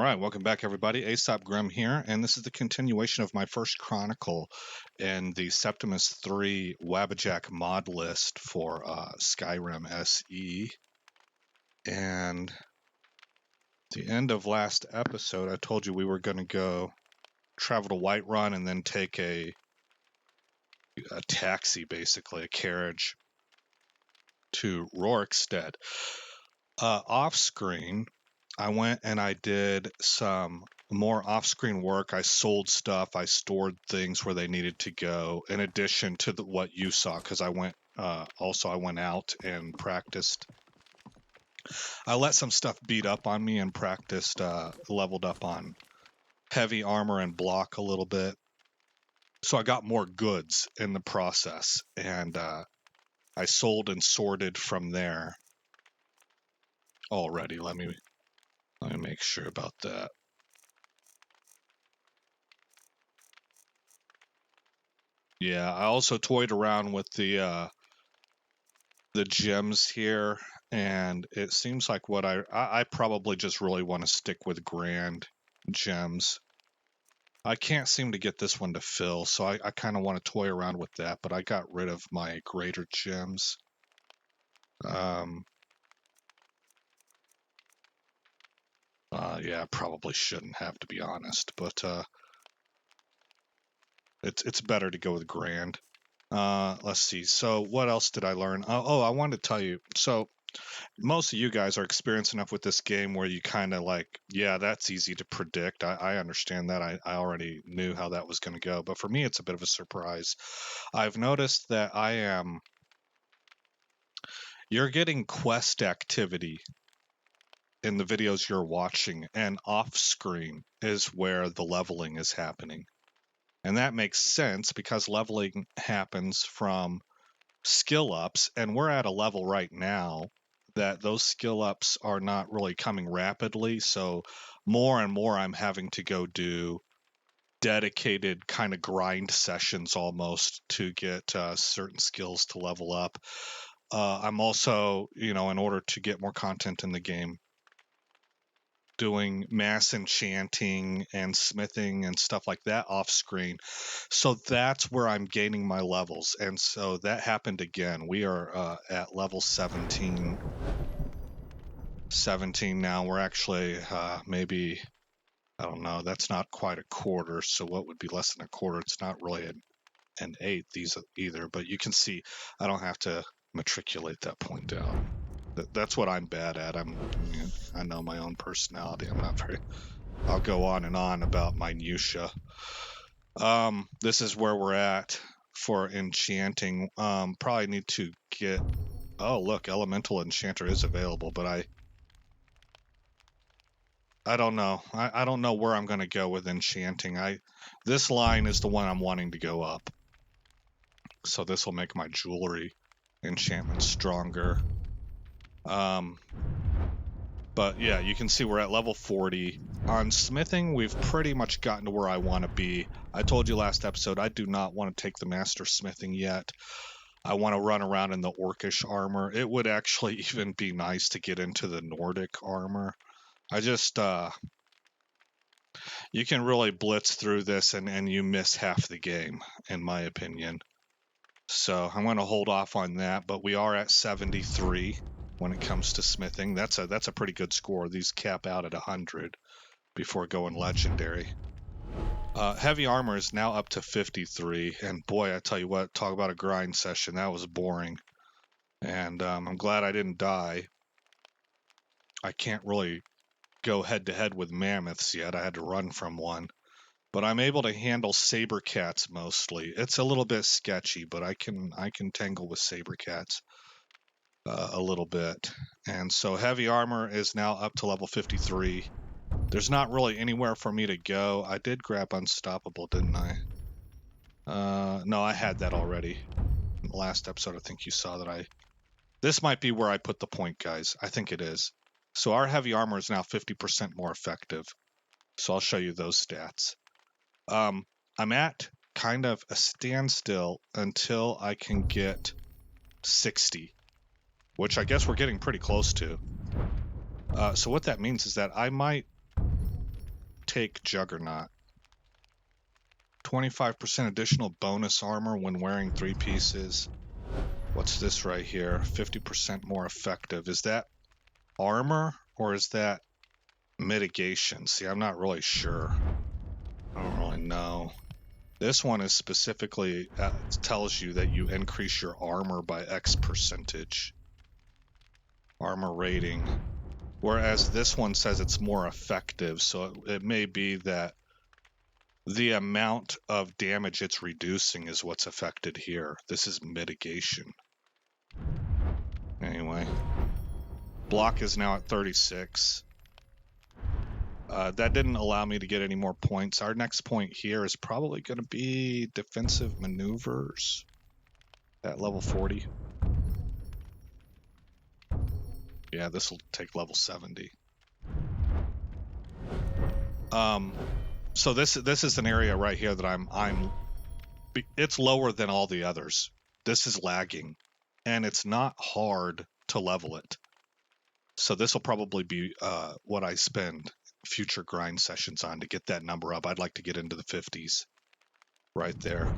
Alright, welcome back everybody. Aesop Grim here, and this is the continuation of my first chronicle in the Septimus 3 wabbajack mod list for Skyrim SE. And at the end of last episode, I told you we were going to go travel to Whiterun and then take a taxi, basically, a carriage to Rorikstead. Off-screen, I went and I did some more off-screen work. I sold stuff. I stored things where they needed to go, in addition to what you saw, because I went out and practiced. I let some stuff beat up on me and practiced, leveled up on heavy armor and block a little bit. So I got more goods in the process, and I sold and sorted from there already. Let me make sure about that. Yeah, I also toyed around with the gems here, and it seems like what I probably just really want to stick with grand gems. I can't seem to get this one to fill, so I kind of want to toy around with that, but I got rid of my greater gems. Yeah, probably shouldn't have, to be honest, but it's better to go with grand. Let's see. So what else did I learn? I wanted to tell you. So most of you guys are experienced enough with this game where you kind of like, yeah, that's easy to predict. I understand that. I already knew how that was going to go. But for me, it's a bit of a surprise. I've noticed that you're getting quest activity in the videos you're watching, and off screen is where the leveling is happening. And that makes sense because leveling happens from skill ups, and we're at a level right now that those skill ups are not really coming rapidly. So more and more I'm having to go do dedicated kind of grind sessions almost to get certain skills to level up. I'm also, in order to get more content in the game, doing mass enchanting and smithing and stuff like that off screen. So that's where I'm gaining my levels. And so that happened again. We are at level 17 now. We're actually maybe, I don't know, that's not quite a quarter. So what would be less than a quarter? It's not really an eighth either, but you can see I don't have to matriculate that point out. That's what I'm bad at. I know my own personality. I'll go on and on about minutia. This is where we're at for enchanting. Probably need to get, oh look, elemental enchanter is available, but I don't know. I don't know where I'm going to go with enchanting. This line is the one I'm wanting to go up. So this will make my jewelry enchantment stronger. But yeah, you can see we're at level 40. On smithing, we've pretty much gotten to where I want to be. I told you last episode, I do not want to take the master smithing yet. I want to run around in the orcish armor. It would actually even be nice to get into the Nordic armor. You can really blitz through this and you miss half the game, in my opinion. So I'm going to hold off on that, but we are at 73 when it comes to smithing. That's a pretty good score. These cap out at 100 before going legendary. Heavy armor is now up to 53, and boy, I tell you what, talk about a grind session. That was boring, and I'm glad I didn't die. I can't really go head-to-head with mammoths yet. I had to run from one. But I'm able to handle saber cats mostly. It's a little bit sketchy, but I can tangle with saber cats a little bit. And so heavy armor is now up to level 53. There's not really anywhere for me to go. I did grab unstoppable, didn't I? No, I had that already. In the last episode, I think you saw that this might be where I put the point, guys. I think it is. So our heavy armor is now 50% more effective. So I'll show you those stats. I'm at kind of a standstill until I can get 60, which I guess we're getting pretty close to. So what that means is that I might take Juggernaut. 25% additional bonus armor when wearing 3 pieces. What's this right here? 50% more effective. Is that armor or is that mitigation? See, I'm not really sure. I don't really know. This one is specifically tells you that you increase your armor by X percentage. Armor rating. Whereas this one says it's more effective, so it may be that the amount of damage it's reducing is what's affected here. This is mitigation. Anyway. Block is now at 36. That didn't allow me to get any more points. Our next point here is probably going to be defensive maneuvers at level 40. Yeah, this will take level 70. So this is an area right here that it's lower than all the others. This is lagging, and it's not hard to level it. So this will probably be what I spend future grind sessions on to get that number up. I'd like to get into the 50s right there.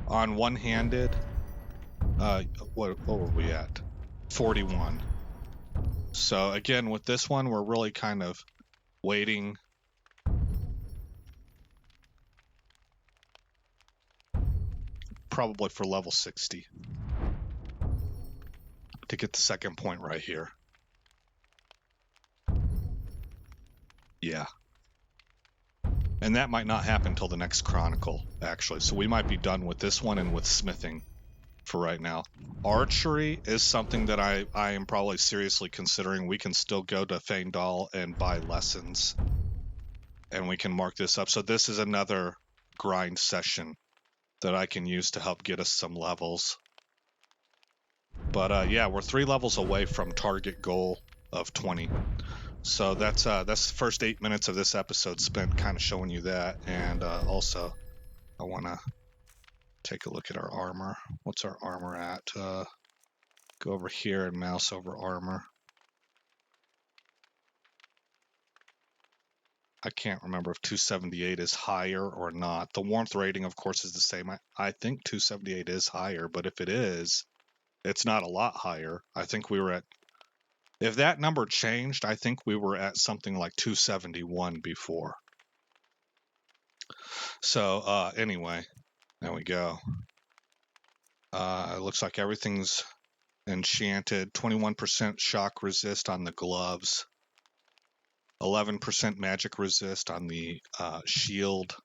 On one-handed, what were we at? 41. So again, with this one, we're really kind of waiting. Probably for level 60 to get the second point right here. Yeah. And that might not happen until the next Chronicle, actually. So we might be done with this one and with smithing for right now. Archery is something that I am probably seriously considering. We can still go to Feindal and buy lessons, and we can mark this up. So this is another grind session that I can use to help get us some levels. But yeah, we're 3 levels away from target goal of 20. So that's the first 8 minutes of this episode spent kind of showing you that. And also, I want to take a look at our armor. What's our armor at? Go over here and mouse over armor. I can't remember if 278 is higher or not. The warmth rating, of course, is the same. I think 278 is higher, but if it is, it's not a lot higher. I think we were at, if that number changed, I think we were at something like 271 before. So anyway, there we go. It looks like everything's enchanted. 21% shock resist on the gloves. 11% magic resist on the shield.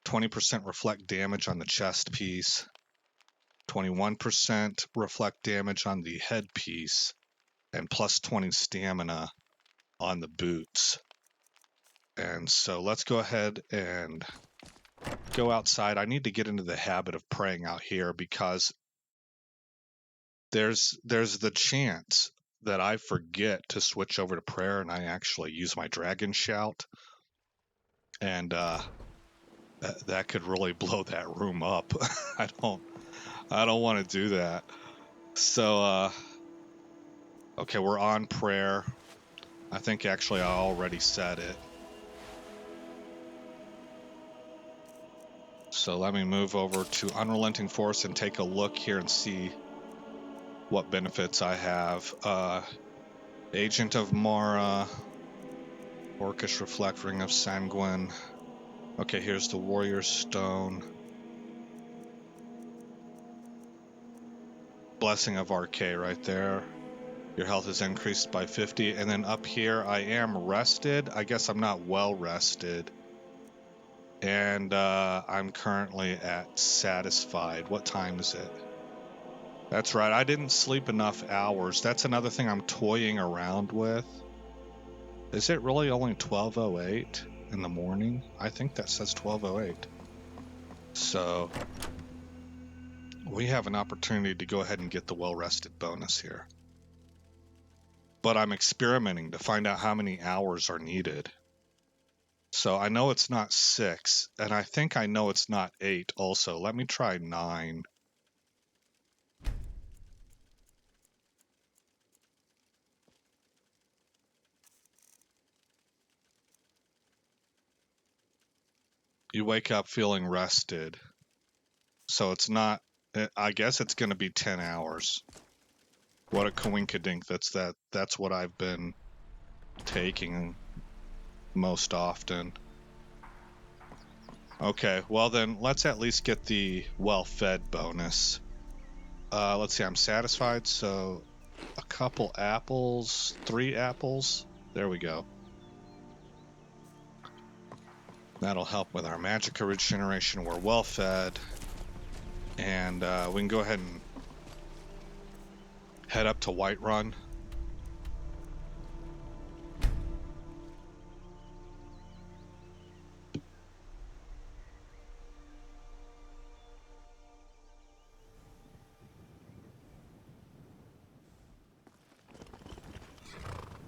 20% reflect damage on the chest piece. 21% reflect damage on the headpiece. And plus 20 stamina on the boots. And so let's go ahead and go outside. I need to get into the habit of praying out here because there's the chance that I forget to switch over to prayer and I actually use my dragon shout. And that could really blow that room up. I don't want to do that. So okay, we're on prayer. I think actually I already said it. So let me move over to Unrelenting Force and take a look here and see what benefits I have. Agent of Mara, Orcish Reflect, Ring of Sanguine. Okay, here's the Warrior's Stone. Blessing of Arcade right there. Your health is increased by 50. And then up here, I am rested. I guess I'm not well rested. And I'm currently at satisfied. What time is it? That's right. I didn't sleep enough hours. That's another thing I'm toying around with. Is it really only 12:08 in the morning? I think that says 12:08. So we have an opportunity to go ahead and get the well-rested bonus here. But I'm experimenting to find out how many hours are needed. So I know it's not 6, and I think I know it's not 8 also. Let me try 9. you wake up feeling rested. So it's not, I guess it's going to be 10 hours. What a coinkydink. That's what I've been taking most often. Okay, well then let's at least get the well-fed bonus. Let's see, I'm satisfied, so a couple apples, 3 apples. There we go. That'll help with our magic regeneration. We're well fed. And we can go ahead and head up to Whiterun.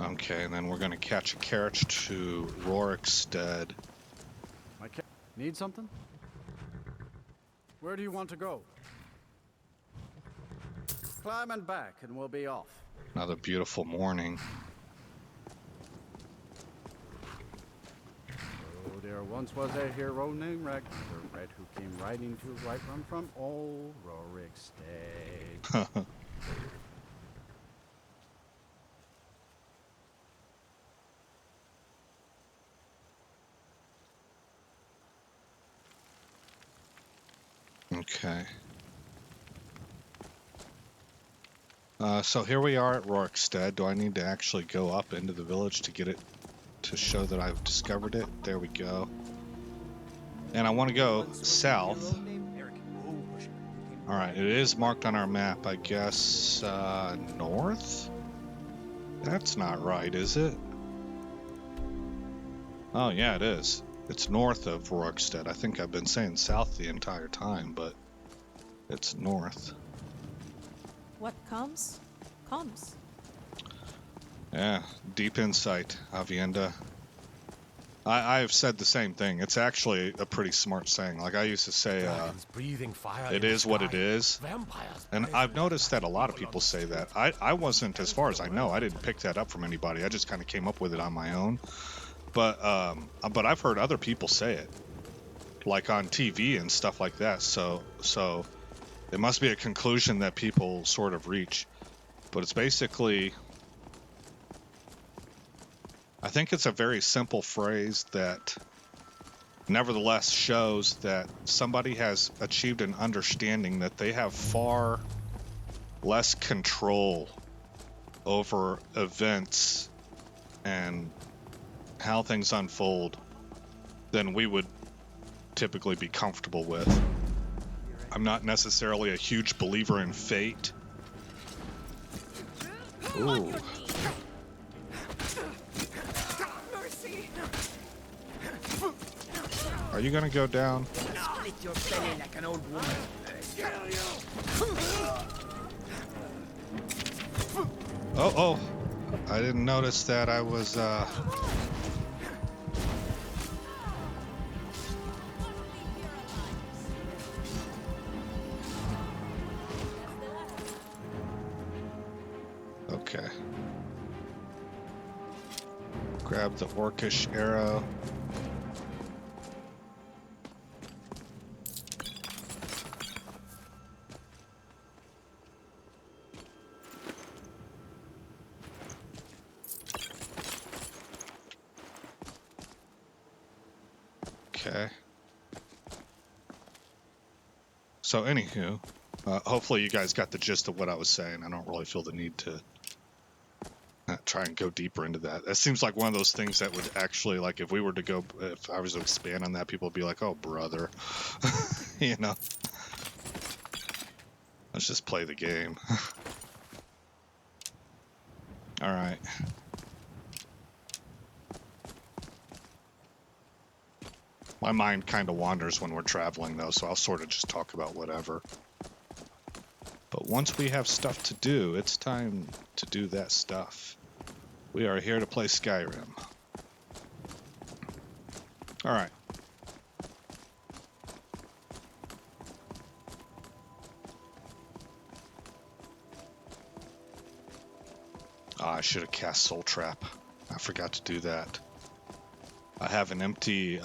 Okay, and then we're going to catch a carriage to Rorikstead. Need something? Where do you want to go? Climb and back and we'll be off. Another beautiful morning. Oh, there once was a hero named Ragnar the Red who came riding to Whiterun from old Rorikstead. Okay. So here we are at Rorikstead. Do I need to actually go up into the village to get it to show that I've discovered it? There we go. And I want to go south. Alright, it is marked on our map, I guess, north? That's not right, is it? Oh, yeah, it is. It's north of Rorikstead. I think I've been saying south the entire time, but it's north. What comes, comes. Yeah, deep insight, Avienda. I've said the same thing. It's actually a pretty smart saying. Like I used to say, it is what it is. And I've noticed that a lot of people say that. I wasn't, as far as I know, I didn't pick that up from anybody. I just kind of came up with it on my own. But I've heard other people say it, like on TV and stuff like that. So it must be a conclusion that people sort of reach. But it's basically, I think it's a very simple phrase that nevertheless shows that somebody has achieved an understanding that they have far less control over events and how things unfold than we would typically be comfortable with. I'm not necessarily a huge believer in fate. Ooh. Are you gonna go down? Split your belly like an old woman. Oh, I didn't notice that I was, Okay. Grab the orcish arrow. Okay. So anywho, hopefully you guys got the gist of what I was saying. I don't really feel the need to try and go deeper into that. That seems like one of those things that would actually, like, if we were to go, if I was to expand on that, people would be like, oh, brother. You know? Let's just play the game. Alright. My mind kind of wanders when we're traveling, though, so I'll sort of just talk about whatever. But once we have stuff to do, it's time to do that stuff. We are here to play Skyrim. Alright. I should have cast Soul Trap. I forgot to do that. I have an empty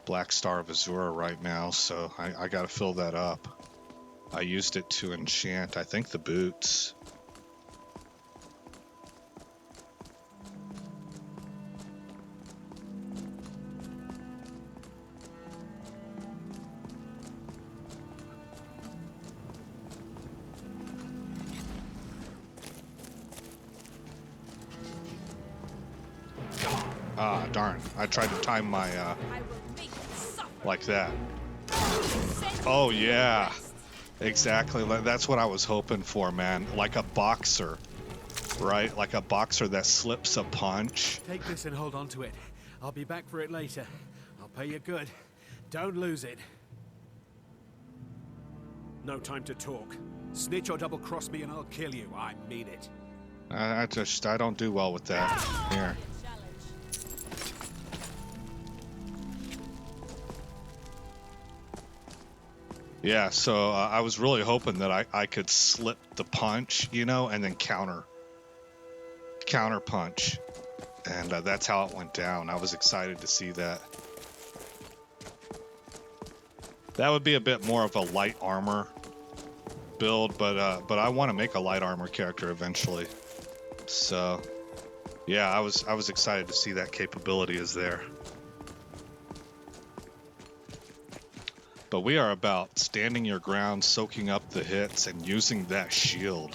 Black Star of Azura right now, so I gotta fill that up. I used it to enchant, I think, the boots. Ah, darn. I tried to time my, I will make you suffer. like that. Send Oh, you to yeah. rest. Exactly. That's what I was hoping for, man. Like a boxer, right? Like a boxer that slips a punch. Take this and hold on to it. I'll be back for it later. I'll pay you good. Don't lose it. No time to talk. Snitch or double-cross me and I'll kill you. I mean it. I don't do well with that. Here. Challenge. Yeah, so I was really hoping that I could slip the punch, you know, and then counter punch. And that's how it went down. I was excited to see that. That would be a bit more of a light armor build, but I want to make a light armor character eventually. So, yeah, I was excited to see that capability is there. But we are about standing your ground, soaking up the hits, and using that shield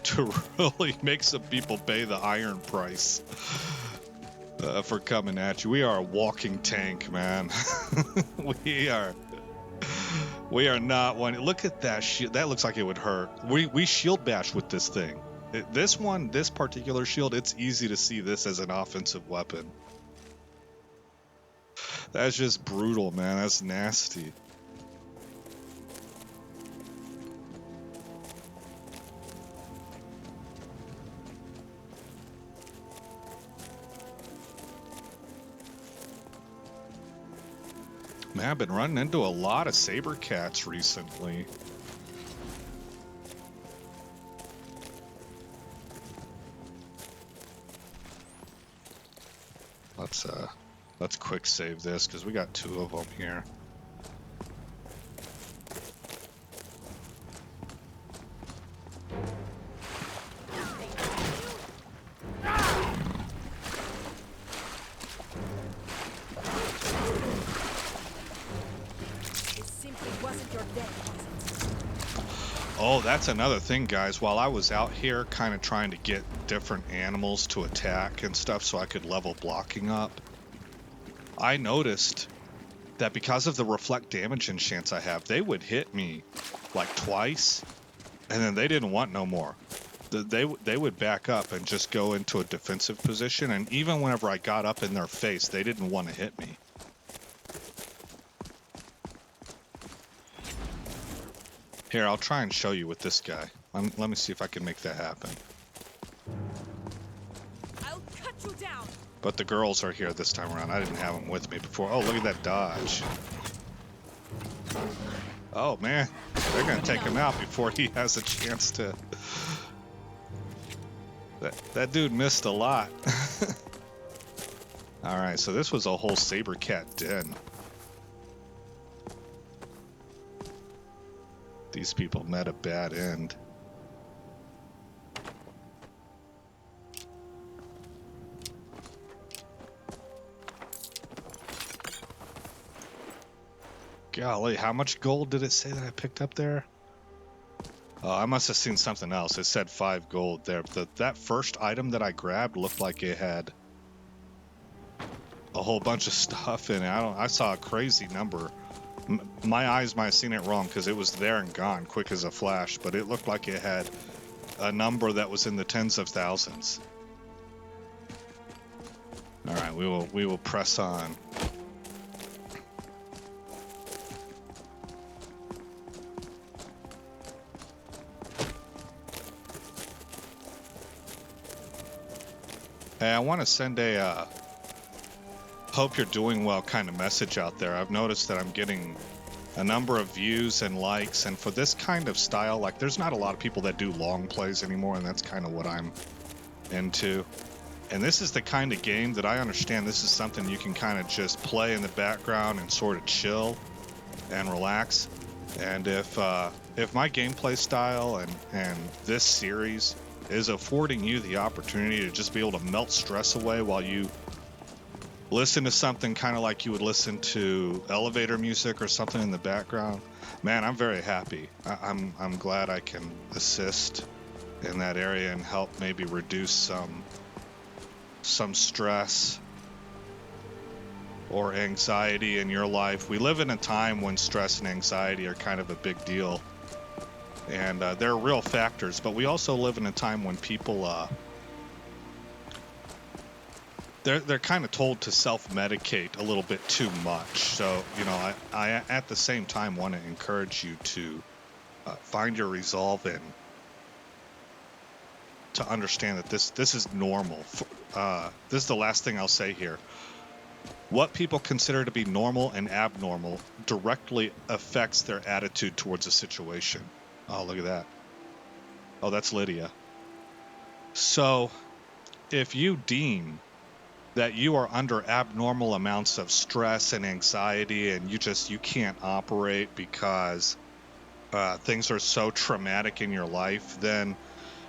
to really make some people pay the iron price for coming at you. We are a walking tank, man. we are not one. Look at that shield. That looks like it would hurt. We shield bash with this thing. This particular shield, it's easy to see this as an offensive weapon. That's just brutal, man. That's nasty. Man, I've been running into a lot of saber cats recently. Let's quick save this because we got 2 of them here. It simply wasn't your day, was it? Oh, that's another thing, guys. While I was out here kind of trying to get different animals to attack and stuff so I could level blocking up, I noticed that because of the reflect damage enchants I have, they would hit me like twice, and then they didn't want no more. They would back up and just go into a defensive position, and even whenever I got up in their face, they didn't want to hit me. Here, I'll try and show you with this guy. Let me see if I can make that happen. I'll cut you down. But the girls are here this time around. I didn't have them with me before. Oh, look at that dodge. Oh, man. They're going to take him out before he has a chance to... That dude missed a lot. Alright, so this was a whole saber cat den. These people met a bad end. Golly, how much gold did it say that I picked up there? Oh, I must have seen something else. It said 5 gold there. But that first item that I grabbed looked like it had a whole bunch of stuff in it. I saw a crazy number. My eyes might have seen it wrong because it was there and gone quick as a flash, but it looked like it had a number that was in the tens of thousands. All right, we will press on. Hey, I want to send a hope you're doing well kind of message out there. I've noticed that I'm getting a number of views and likes, and for this kind of style, like there's not a lot of people that do long plays anymore, and that's kind of what I'm into. And this is the kind of game that I understand this is something you can kind of just play in the background and sort of chill and relax. And if my gameplay style and this series is affording you the opportunity to just be able to melt stress away while you listen to something kind of like you would listen to elevator music or something in the background, man, I'm very happy. I'm glad I can assist in that area and help maybe reduce some stress or anxiety in your life. We live in a time when stress and anxiety are kind of a big deal, and they're real factors, but we also live in a time when people they're kind of told to self-medicate a little bit too much. So, you know, I at the same time want to encourage you to find your resolve in to understand that this is normal. This is the last thing I'll say here. What people consider to be normal and abnormal directly affects their attitude towards a situation. Oh, look at that. Oh, that's Lydia. So, if you deem that you are under abnormal amounts of stress and anxiety and you can't operate because things are so traumatic in your life, then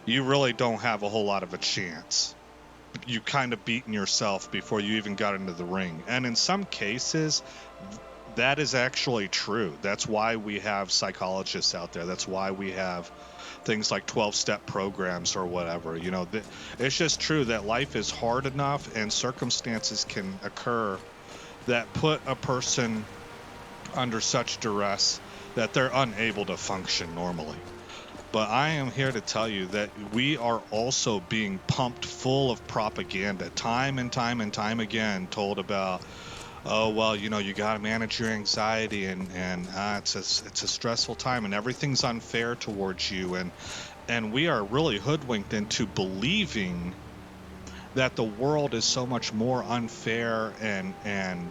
you really don't have a whole lot of a chance. You kind of beaten yourself before you even got into the ring. And in some cases, that is actually true. That's why we have psychologists out there. That's why we have things like 12-step programs or whatever. You know, it's just true that life is hard enough and circumstances can occur that put a person under such duress that they're unable to function normally. But I am here to tell you that we are also being pumped full of propaganda, time and time and time again, told about, oh, well, you know, you got to manage your anxiety and it's a stressful time and everything's unfair towards you. And we are really hoodwinked into believing that the world is so much more unfair and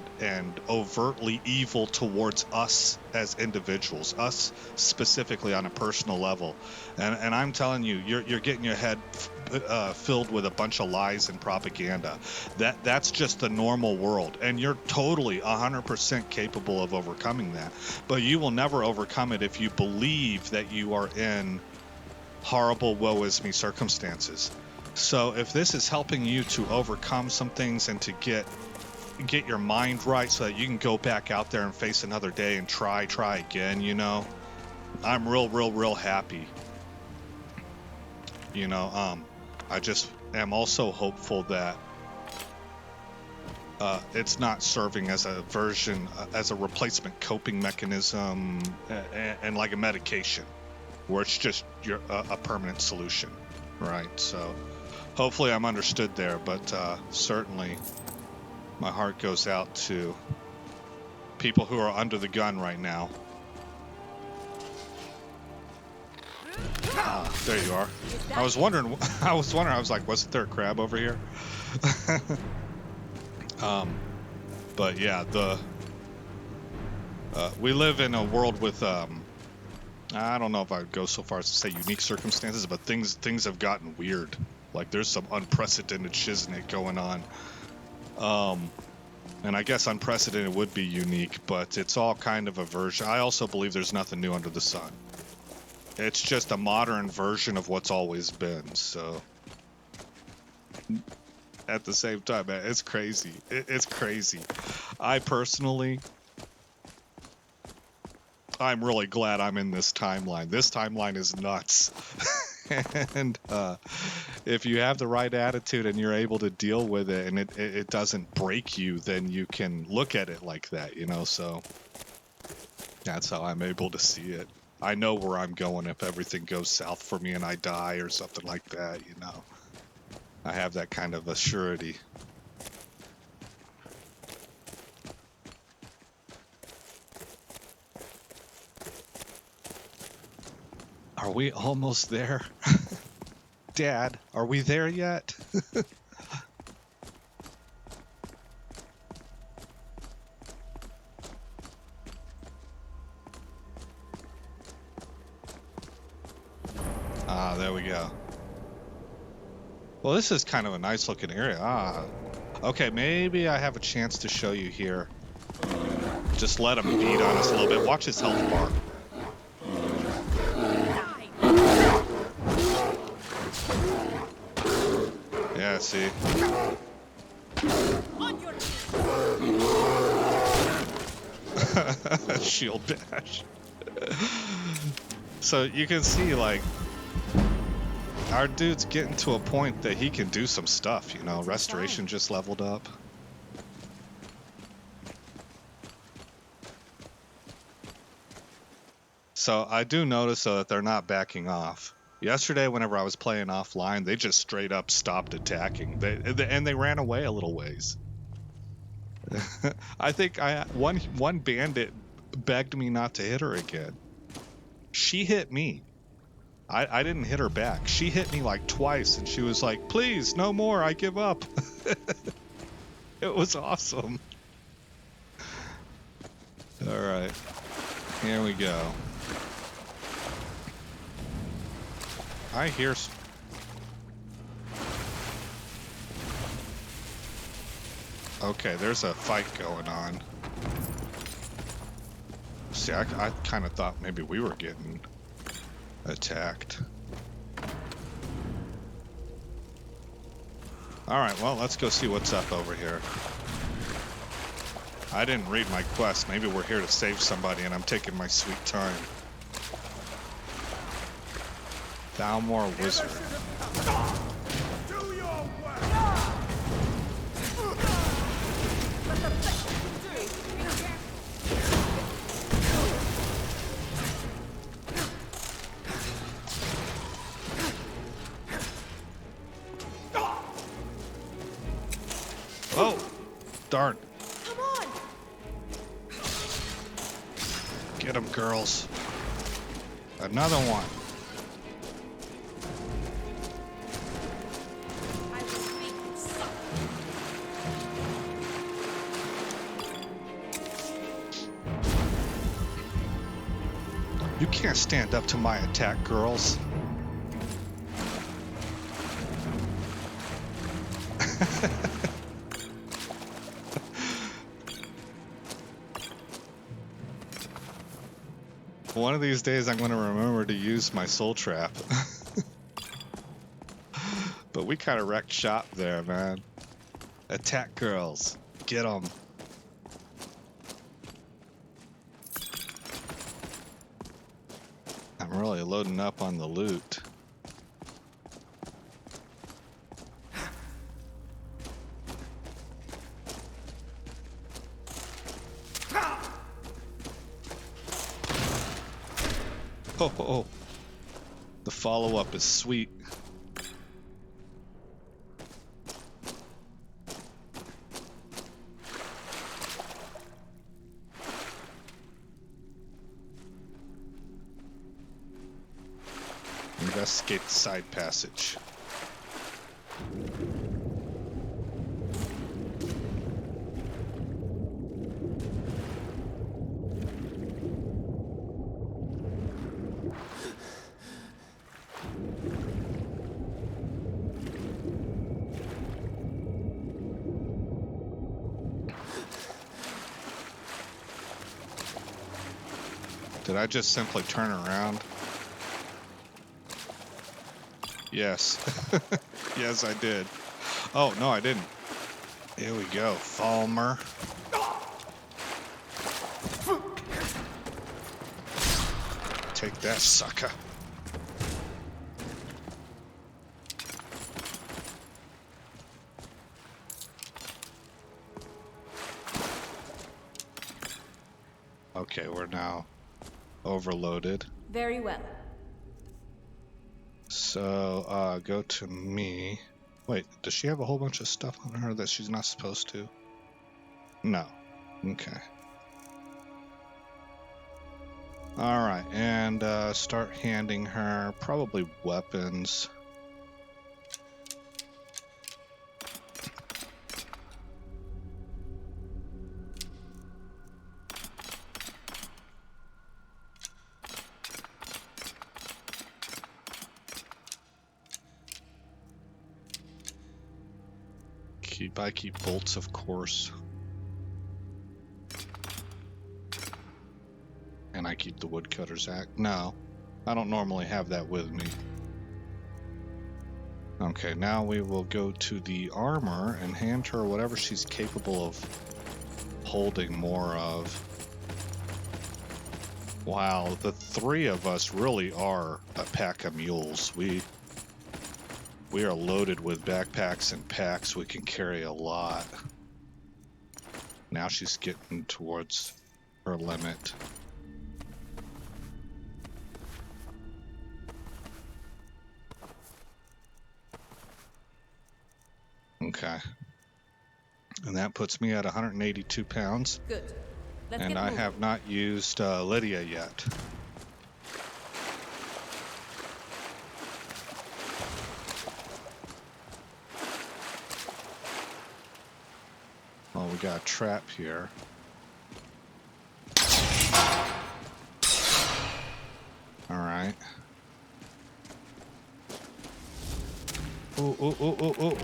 overtly evil towards us as individuals, us specifically on a personal level. And I'm telling you, you're getting your head filled with a bunch of lies and propaganda. That's just the normal world, and you're totally 100% capable of overcoming that. But you will never overcome it if you believe that you are in horrible woe is me circumstances. So if this is helping you to overcome some things and to get your mind right so that you can go back out there and face another day and try again, you know, I'm real happy. You know, I just am also hopeful that it's not serving as a version, as a replacement coping mechanism and like a medication where it's just a permanent solution, right? So hopefully I'm understood there, but certainly my heart goes out to people who are under the gun right now. There you are. I was wondering, I was like, wasn't there a crab over here? But yeah, we live in a world with, I don't know if I would go so far as to say unique circumstances, but things have gotten weird. Like there's some unprecedented shiznit going on. And I guess unprecedented would be unique, but it's all kind of a version. I also believe there's nothing new under the sun. It's just a modern version of what's always been, so at the same time, man, it's crazy. It's crazy. I personally, I'm really glad I'm in this timeline. This timeline is nuts. And if you have the right attitude and you're able to deal with it and it doesn't break you, then you can look at it like that, you know, so that's how I'm able to see it. I know where I'm going if everything goes south for me and I die or something like that, you know. I have that kind of a surety. Are we almost there? Dad, are we there yet? Ah, there we go. Well, this is kind of a nice looking area. Ah, okay, maybe I have a chance to show you here. Just let him beat on us a little bit. Watch his health bar. Yeah, see? On your Shield dash. So you can see, like, our dude's getting to a point that he can do some stuff, you know. Restoration just leveled up. So I do notice, though, that they're not backing off. Yesterday, whenever I was playing offline, they just straight up stopped attacking. And they ran away a little ways. I think one bandit begged me not to hit her again. She hit me. I didn't hit her back. She hit me like twice, and she was like, "Please, no more. I give up." It was awesome. All right, here we go. I hear. Okay, there's a fight going on. See, I kind of thought maybe we were getting attacked. Alright, well, let's go see what's up over here. I didn't read my quest. Maybe we're here to save somebody and I'm taking my sweet time. Dalmore Wizard. Oh, darn. Come on. Get them, girls. Another one. I will make you suffer. You can't stand up to my attack, girls. One of these days I'm going to remember to use my soul trap. But we kind of wrecked shop there, man. Attack girls. Get them. I'm really loading up on the loot. Oh, the follow-up is sweet. Investigate the side passage. Did I just simply turn around? Yes. Yes, I did. Oh, no, I didn't. Here we go, Falmer. Take that, sucker. Okay, we're now overloaded. Very well. So, go to me. Wait, does she have a whole bunch of stuff on her that she's not supposed to? No. Okay. Alright, and start handing her probably weapons. I keep bolts, of course. And I keep the woodcutter's axe. No, I don't normally have that with me. Okay, now we will go to the armor and hand her whatever she's capable of holding more of. Wow, the three of us really are a pack of mules. We are loaded with backpacks and packs. We can carry a lot. Now she's getting towards her limit. Okay. And that puts me at 182 pounds. Good. Let's And get I moving. have not used Lydia yet. Well, we got a trap here. Alright. Ooh, ooh, ooh, ooh, ooh.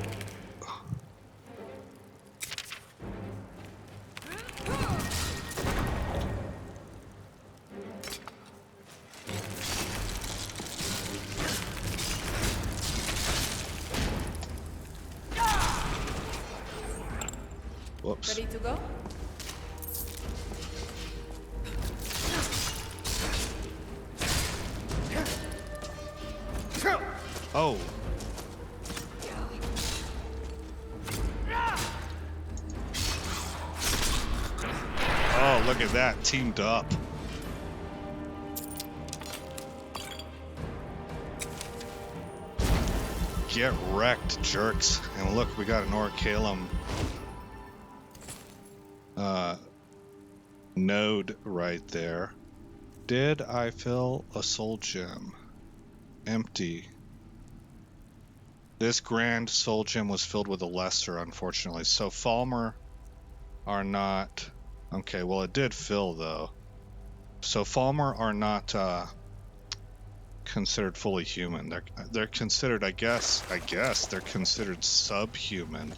Whoops. Ready to go? Oh. Oh, look at that. Teamed up. Get wrecked, jerks. And look, we got an Orichalum node right there. Did I fill a soul gem? Empty. This grand soul gem was filled with a lesser, unfortunately. So Falmer are not... Okay, well it did fill though. So Falmer are not considered fully human. They're considered, I guess they're considered subhuman.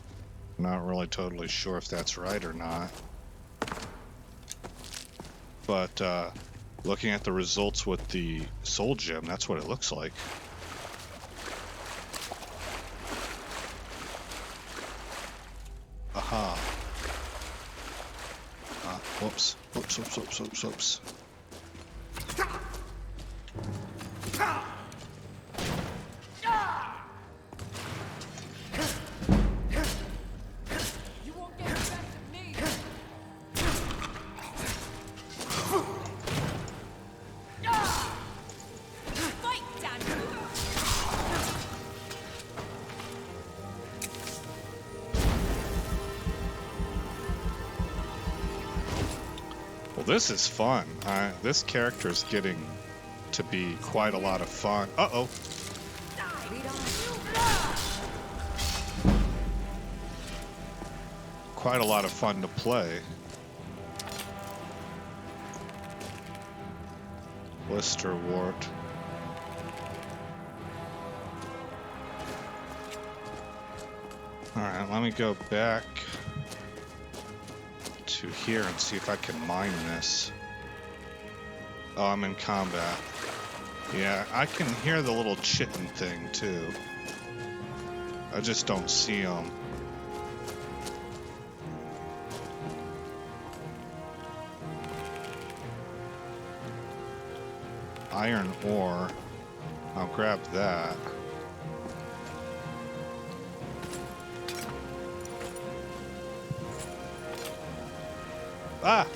Not really totally sure if that's right or not. But looking at the results with the soul gem, that's what it looks like. Aha. Whoops. Whoops, whoops, whoops, whoops, whoops. You won't get the best of me. Fight, damn you! Well, this is fun. This character is getting to be quite a lot of fun. Uh-oh. Lead on. Quite a lot of fun to play. Blister wart. Alright, let me go back to here and see if I can mine this. Oh, I'm in combat. Yeah, I can hear the little chitin thing too. I just don't see them. Iron ore. I'll grab that. Ah!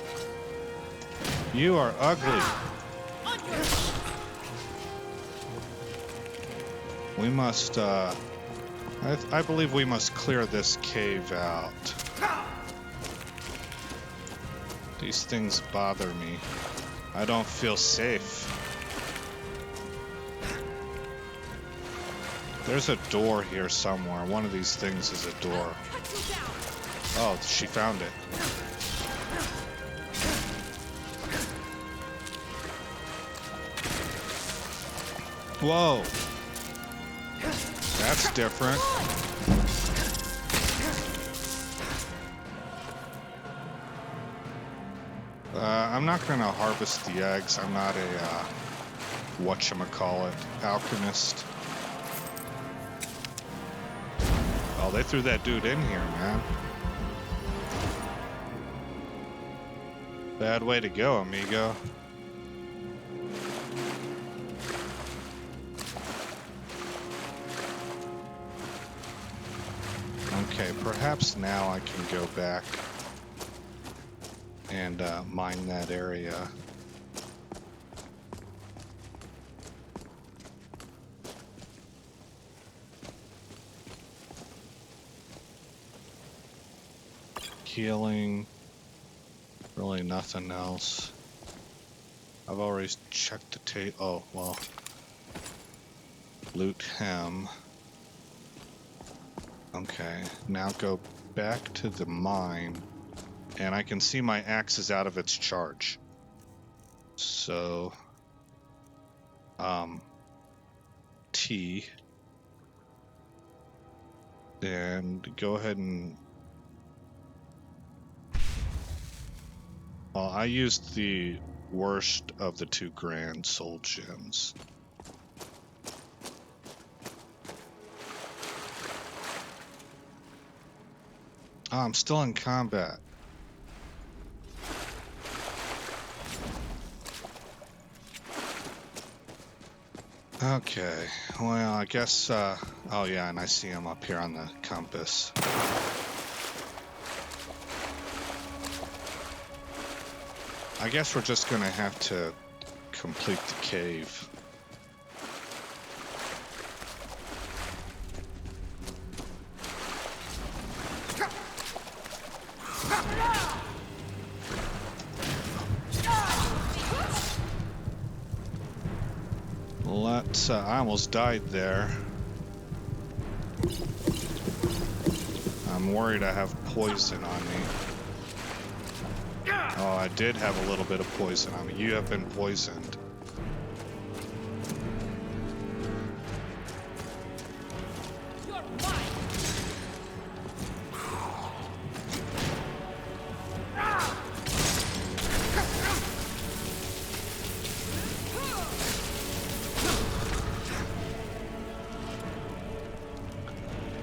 You are ugly. We must, I believe we must clear this cave out. These things bother me. I don't feel safe. There's a door here somewhere. One of these things is a door. Oh, she found it. Whoa. That's different. I'm not gonna harvest the eggs. I'm not a whatchamacallit alchemist. Oh, they threw that dude in here, man. Bad way to go, amigo. Okay, perhaps now I can go back and mine that area. Healing, really nothing else. I've already checked the tape. Oh, well. Loot him. Okay, now go back to the mine, and I can see my axe is out of its charge. So, T, and go ahead and, well, I used the worst of the 2 grand soul gems. Oh, I'm still in combat. Okay, well, I guess, oh yeah, and I see him up here on the compass. I guess we're just gonna have to complete the cave. Let's, I almost died there. I'm worried I have poison on me. Oh, I did have a little bit of poison on me. You have been poisoned. You're mine.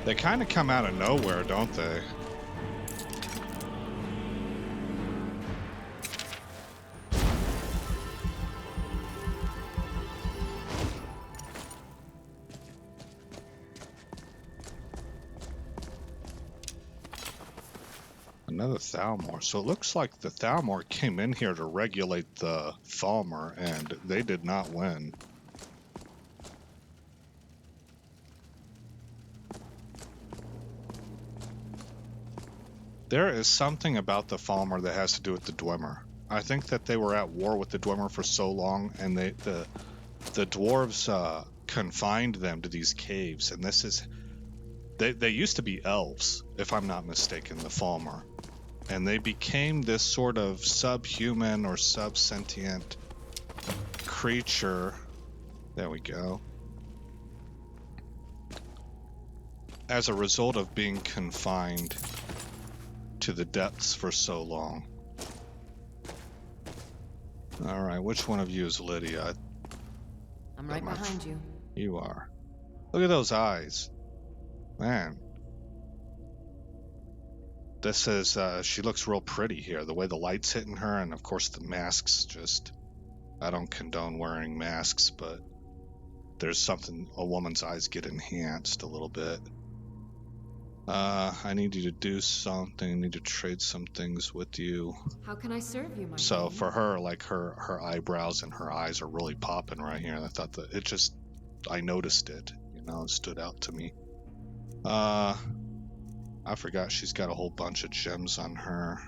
They kind of come out of nowhere, don't they? Another Thalmor. So it looks like the Thalmor came in here to regulate the Thalmor, and they did not win. There is something about the Thalmor that has to do with the Dwemer. I think that they were at war with the Dwemer for so long, and the dwarves confined them to these caves, and this is... They used to be elves, if I'm not mistaken, the Thalmor. And they became this sort of subhuman or sub-sentient creature. There we go. As a result of being confined to the depths for so long. Alright, which one of you is Lydia? I'm right behind you. You are. Look at those eyes. Man. This is, she looks real pretty here. The way the light's hitting her, and of course the masks just... I don't condone wearing masks, but there's something... A woman's eyes get enhanced a little bit. I need you to do something. I need to trade some things with you. How can I serve you, my So friend? for her, like her eyebrows and her eyes are really popping right here. And I thought that it just... I noticed it. You know, it stood out to me. I forgot she's got a whole bunch of gems on her.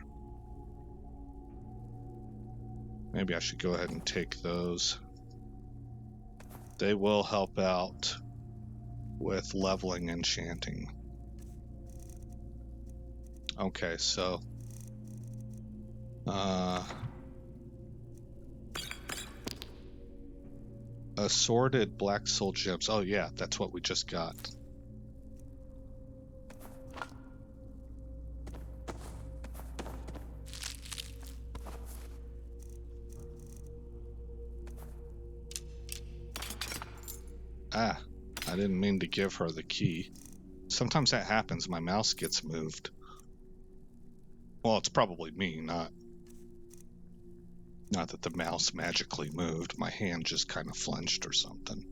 Maybe I should go ahead and take those. They will help out with leveling enchanting. Okay, so... assorted black soul gems. Oh yeah, that's what we just got. Ah, I didn't mean to give her the key. Sometimes that happens, my mouse gets moved. Well, it's probably me, not that the mouse magically moved. My hand just kind of flinched or something.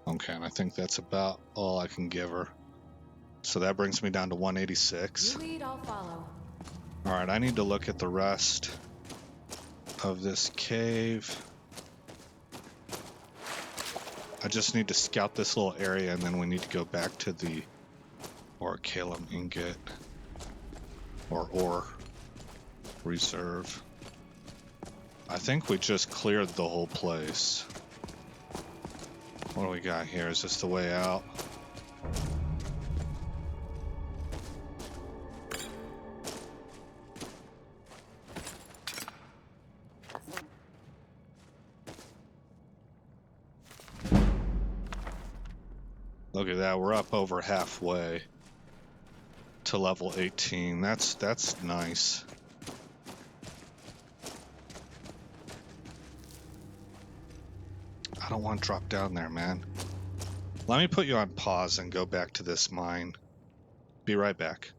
Okay, and I think that's about all I can give her. So that brings me down to 186. You lead, I'll follow. Alright, I need to look at the rest of this cave. I just need to scout this little area, and then we need to go back to the Orichalcum ingot or ore reserve. I think we just cleared the whole place. What do we got here? Is this the way out? Look at that, we're up over halfway to level 18. That's nice. I don't want to drop down there, man. Let me put you on pause and go back to this mine. Be right back.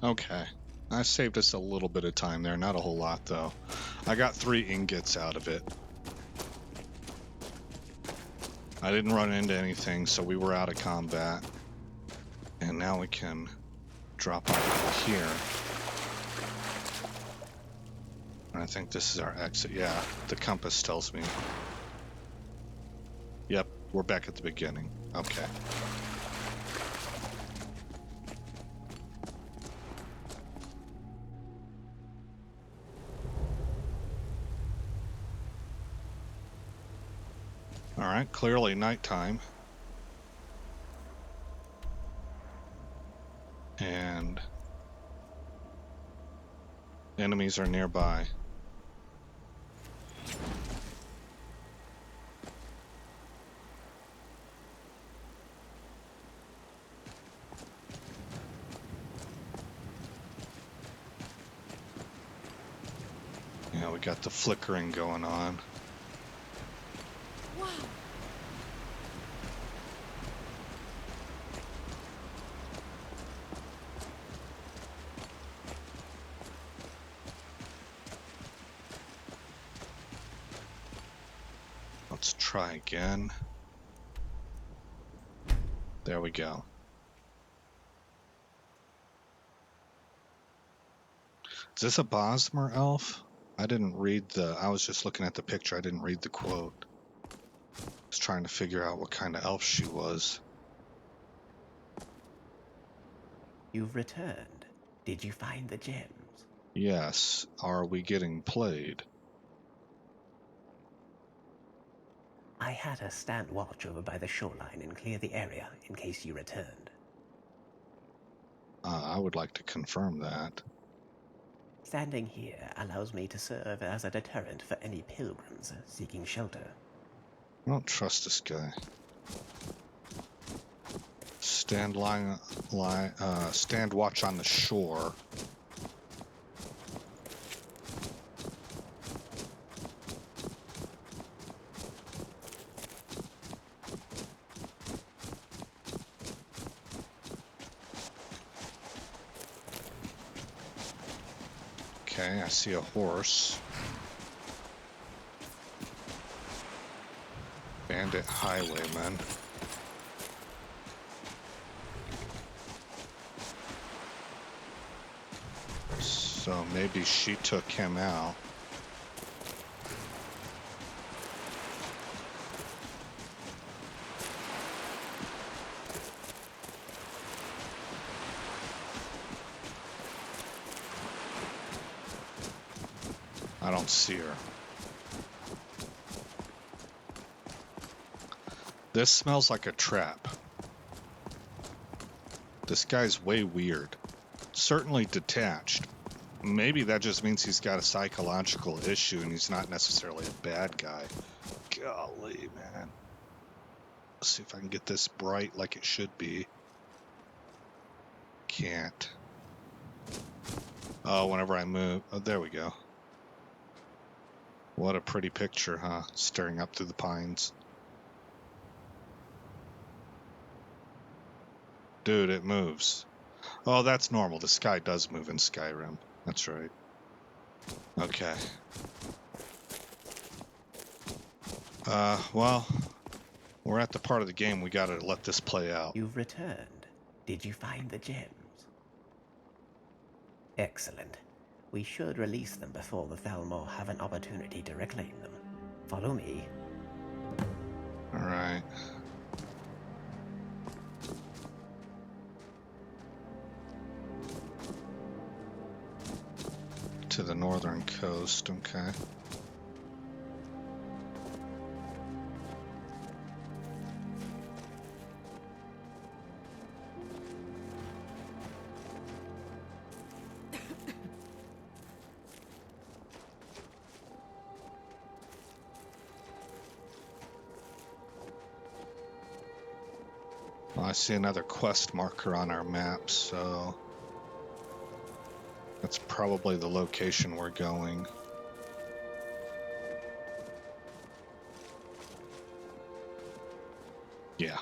Okay. I saved us a little bit of time there, not a whole lot though. I got 3 ingots out of it. I didn't run into anything, so we were out of combat. And now we can drop off here. And I think this is our exit. Yeah, the compass tells me. Yep, we're back at the beginning. Okay. Alright, clearly nighttime. And enemies are nearby. Yeah, we got the flickering going on. Wow. Let's try again. There we go. Is this a Bosmer elf? I didn't read I was just looking at the picture, I didn't read the quote. I was trying to figure out what kind of elf she was. You've returned. Did you find the gems? Yes. Are we getting played? I had her stand watch over by the shoreline and clear the area in case you returned. I would like to confirm that. Standing here allows me to serve as a deterrent for any pilgrims seeking shelter. I don't trust this guy. Stand watch on the shore. Okay, I see a horse. Bandit highwayman. So maybe she took him out. don't see her. This smells like a trap. This guy's way weird. Certainly detached. Maybe that just means he's got a psychological issue and he's not necessarily a bad guy. Golly, man. Let's see if I can get this bright like it should be. Can't. Oh, whenever I move. Oh, there we go. What a pretty picture, huh? Staring up through the pines. Dude, it moves. Oh, that's normal. The sky does move in Skyrim. That's right. Okay. Well, we're at the part of the game we gotta let this play out. You've returned. Did you find the gems? Excellent. We should release them before the Thalmor have an opportunity to reclaim them. Follow me. Alright. To the northern coast, okay. Well, I see another quest marker on our map, so that's probably the location we're going. Yeah.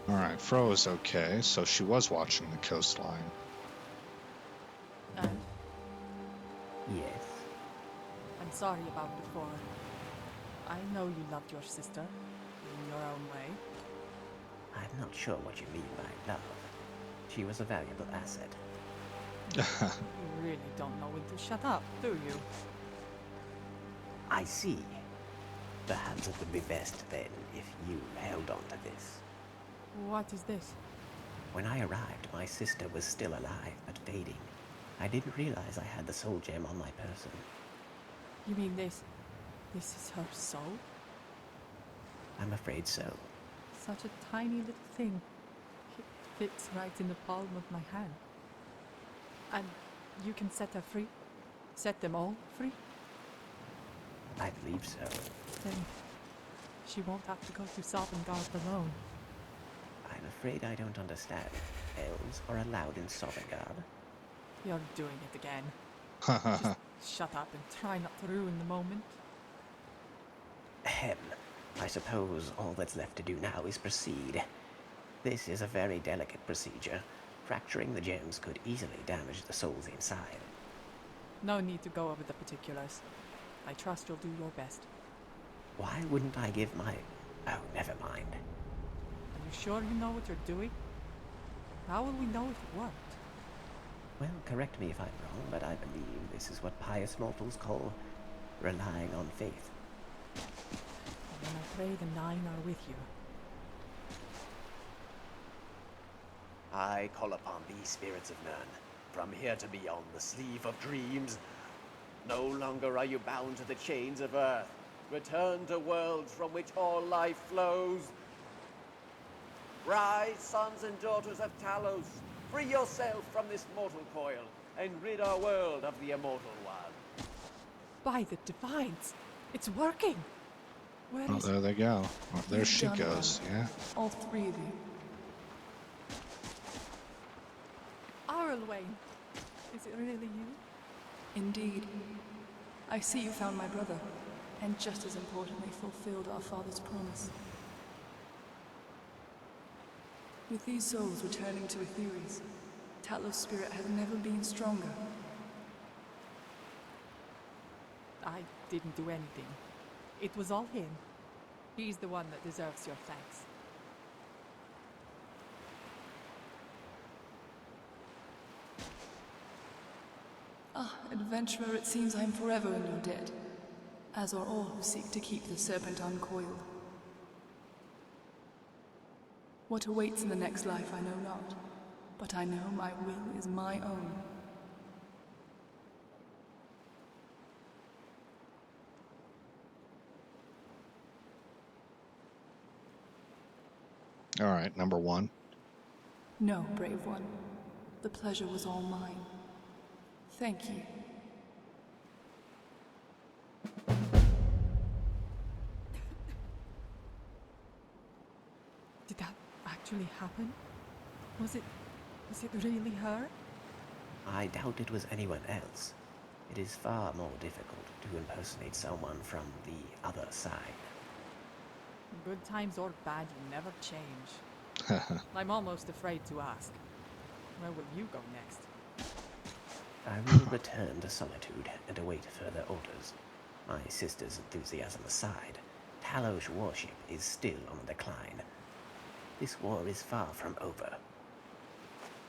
Alright, Fro is okay, so she was watching the coastline. And Yes. I'm sorry about before. I know you loved your sister in your own way. I'm not sure what you mean by love. She was a valuable asset. You really don't know when to shut up, do you? I see. Perhaps it would be best then if you held on to this. What is this? When I arrived, my sister was still alive, but fading. I didn't realize I had the soul gem on my person. You mean this? This is her soul? I'm afraid so. Such a tiny little thing. It fits right in the palm of my hand. And you can set her free? Set them all free? I believe so. Then she won't have to go to Dawnguard alone. I'm afraid I don't understand. Elves are allowed in Sovngarde. You're doing it again. Just shut up and try not to ruin the moment. Ahem. I suppose all that's left to do now is proceed. This is a very delicate procedure. Fracturing the gems could easily damage the souls inside. No need to go over the particulars. I trust you'll do your best. Why wouldn't I give my... Oh, never mind. Are you sure you know what you're doing? How will we know if it worked? Well, correct me if I'm wrong, but I believe this is what pious mortals call relying on faith. And I'm afraid the Nine are with you. I call upon thee, spirits of Nirn, from here to beyond the sleeve of dreams. No longer are you bound to the chains of earth. Return to worlds from which all life flows. Rise, sons and daughters of Talos. Free yourself from this mortal coil, and rid our world of the immortal one. By the divines! It's working! Where Oh, is there they go. Oh, there You've she done goes, well. yeah. All three of you. Arlwain? Is it really you? Indeed. I see you found my brother, and just as importantly fulfilled our father's promise. With these souls returning to Etheres, Talos' spirit has never been stronger. I didn't do anything. It was all him. He's the one that deserves your thanks. Ah, adventurer, it seems I am forever in your debt, as are all who seek to keep the serpent uncoiled. What awaits in the next life I know not, but I know my will is my own. All right, number one. No, brave one. The pleasure was all mine. Thank you. Did that actually happen? Was it really her? I doubt it was anyone else. It is far more difficult to impersonate someone from the other side. Good times or bad, you never change. I'm almost afraid to ask. Where will you go next? I will return to solitude and await further orders. My sister's enthusiasm aside, Talos' warship is still on the decline. This war is far from over.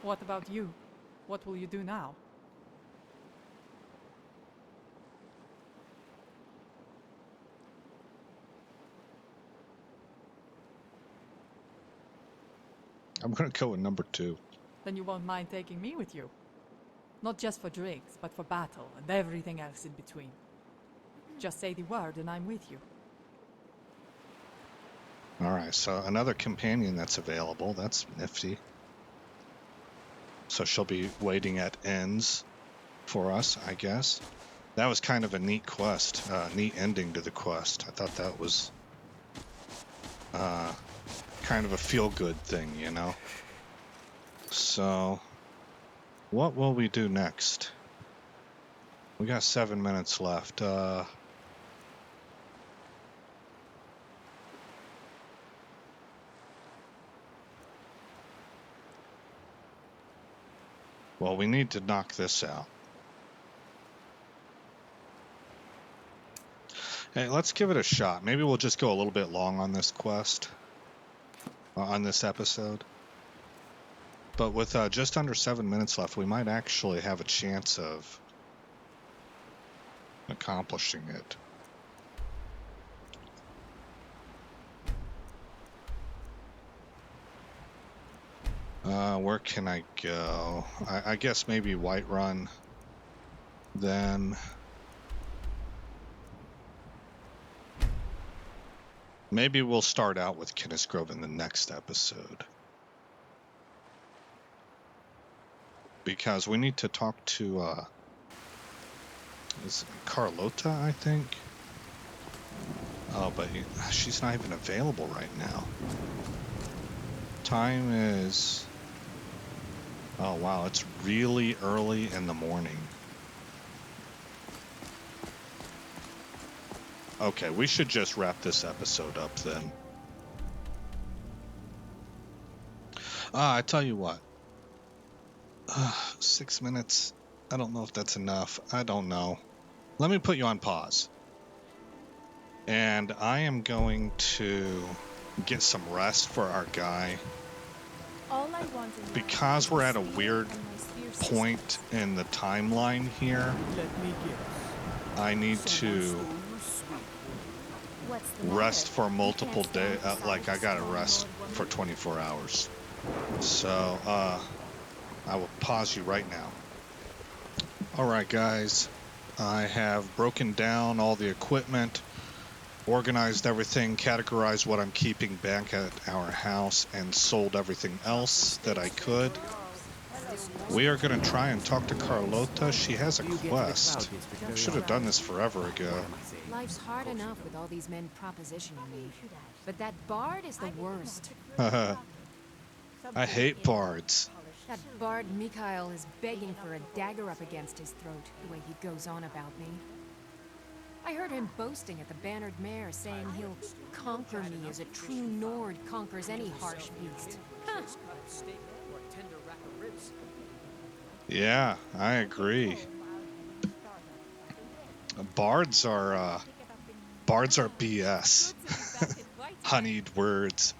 What about you? What will you do now? I'm going to go with number two. Then you won't mind taking me with you. Not just for drinks, but for battle and everything else in between. Just say the word and I'm with you. All right, so another companion that's available. That's nifty. So she'll be waiting at ends for us, I guess. That was kind of a neat quest, neat ending to the quest. I thought that was kind of a feel-good thing, you know? So, what will we do next? We got 7 minutes left. Well, we need to knock this out. Hey, let's give it a shot. Maybe we'll just go a little bit long on this quest, on this episode. But with just under 7 minutes left, we might actually have a chance of accomplishing it. Where can I go? I guess maybe Whiterun. Then maybe we'll start out with Kenneth Grove in the next episode. Because we need to talk to is it Carlota, I think? Oh, but she's not even available right now. Time is... Oh, wow, it's really early in the morning. Okay, we should just wrap this episode up then. I tell you what. 6 minutes. I don't know if that's enough. I don't know. Let me put you on pause. And I am going to get some rest for our guy. Because we're at a weird point in the timeline here, I need to rest for multiple days. Like, I gotta rest for 24 hours. So, I will pause you right now. Alright, guys. I have broken down all the equipment, organized everything, categorized what I'm keeping back at our house, and sold everything else that I could. We are going to try and talk to Carlota. She has a quest. Should have done this forever ago. Life's hard enough with all these men propositioning me. But that bard is the worst. I hate bards. That bard Mikhail is begging for a dagger up against his throat, the way he goes on about me. I heard him boasting at the Bannered Mare, saying he'll conquer me as a true Nord conquers any harsh beast. Huh. Yeah, I agree. Bards are BS. Honeyed words.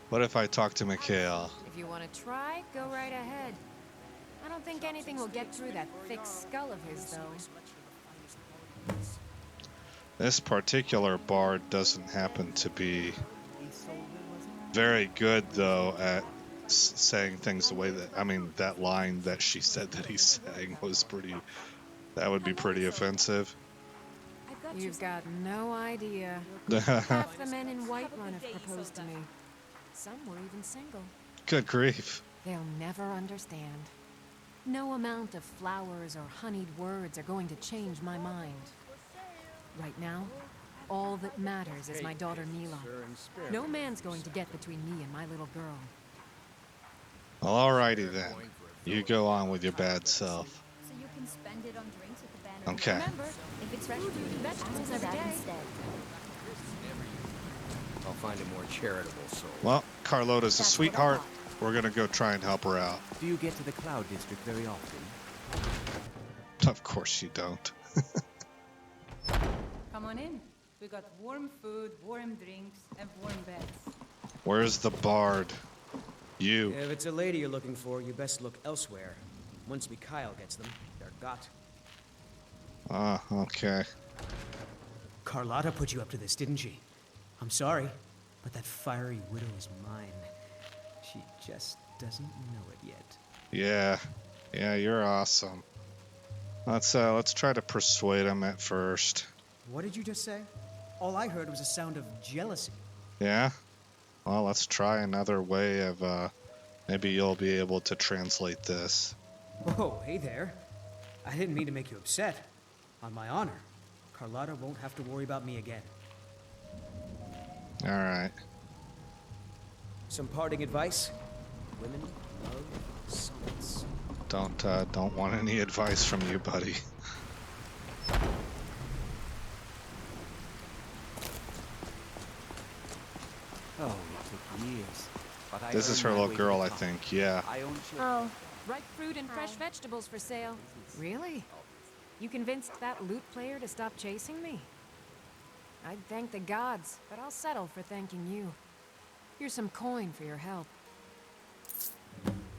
What if I talk to Mikhail? If you want to try, go right ahead. I don't think anything will get through that thick skull of his, though. This particular bard doesn't happen to be very good, though, at saying things the way that, I mean, that line that she said that he's saying was pretty, that would be pretty offensive. You've got no idea. Half the men in Whiterun have proposed to me. Some were even single. Good grief. They'll never understand. No amount of flowers or honeyed words are going to change my mind. Right now, all that matters is my daughter Mila. No man's going to get between me and my little girl. Well, alrighty then. You go on with your bad self. So you can spend it on drinks at the Banner. Okay. Remember, if it's fresh fruit and vegetables every day. I'll find a more charitable soul. Well, Carlotta's a sweetheart. We're gonna go try and help her out. Do you get to the Cloud District very often? Of course you don't. Come on in. We got warm food, warm drinks, and warm beds. Where's the bard? You. If it's a lady you're looking for, you best look elsewhere. Once Mikhail gets them, they're got. Ah, okay. Carlotta put you up to this, didn't she? I'm sorry, but that fiery widow is mine. She just doesn't know it yet. Yeah, you're awesome. Let's try to persuade him at first. What did you just say? All I heard was a sound of jealousy. Yeah? Well, let's try another way of, maybe you'll be able to translate this. Whoa, hey there. I didn't mean to make you upset. On my honor, Carlotta won't have to worry about me again. Alright. Some parting advice? Women love sonnets. Don't want any advice from you, buddy. Oh, it took years. But This is her little girl, I think. Yeah. Oh, ripe fruit and fresh vegetables for sale. Really? You convinced that lute player to stop chasing me? I'd thank the gods, but I'll settle for thanking you. Here's some coin for your help.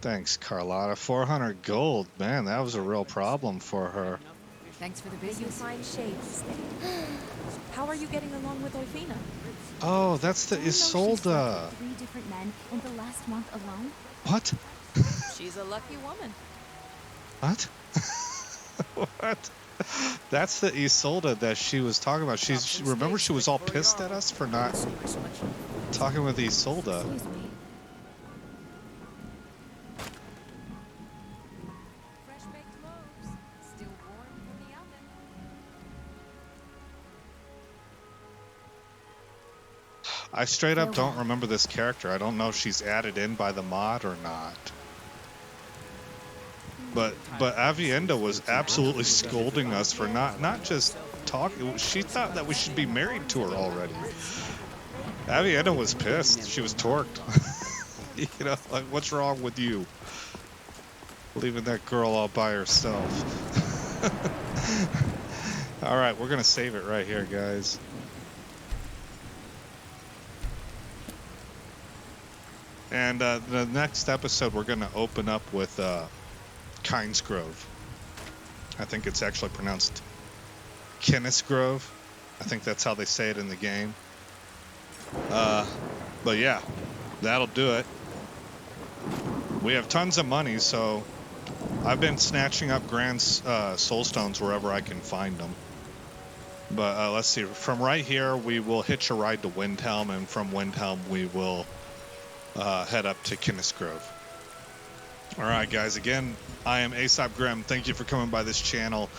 Thanks, Carlotta. 400 gold. Man, that was a real problem for her. Thanks for the business. Find shapes. How are you getting along with Orfina? Oh, that's the Isolde. 3 different men in the last month alone. What? She's a lucky woman. What? What? That's the Isolde that she was talking about. Remember she was all pissed at us for not talking with Isolde. Excuse me. Fresh baked loaves, still warm from the oven. I straight up don't remember this character. I don't know if she's added in by the mod or not. But Avienda was absolutely scolding us for not just talking. She thought that we should be married to her already. Avienda was pissed. She was torqued. You know, like, what's wrong with you? Leaving that girl all by herself. All right, we're gonna save it right here, guys. And the next episode, we're gonna open up with Kynesgrove. I think it's actually pronounced Kennisgrove. I think that's how they say it in the game. But yeah, that'll do it. We have tons of money, so I've been snatching up grand soulstones wherever I can find them. But let's see. From right here, we will hitch a ride to Windhelm, and from Windhelm, we will head up to Kennisgrove. All right, guys. Again, I am Aesop Grimm. Thank you for coming by this channel.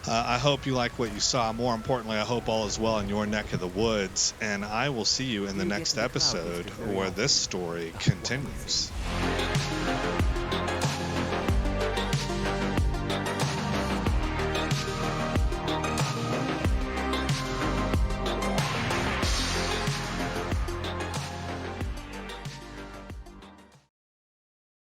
I hope you like what you saw. More importantly, I hope all is well in your neck of the woods. And I will see you in the next episode where this story continues.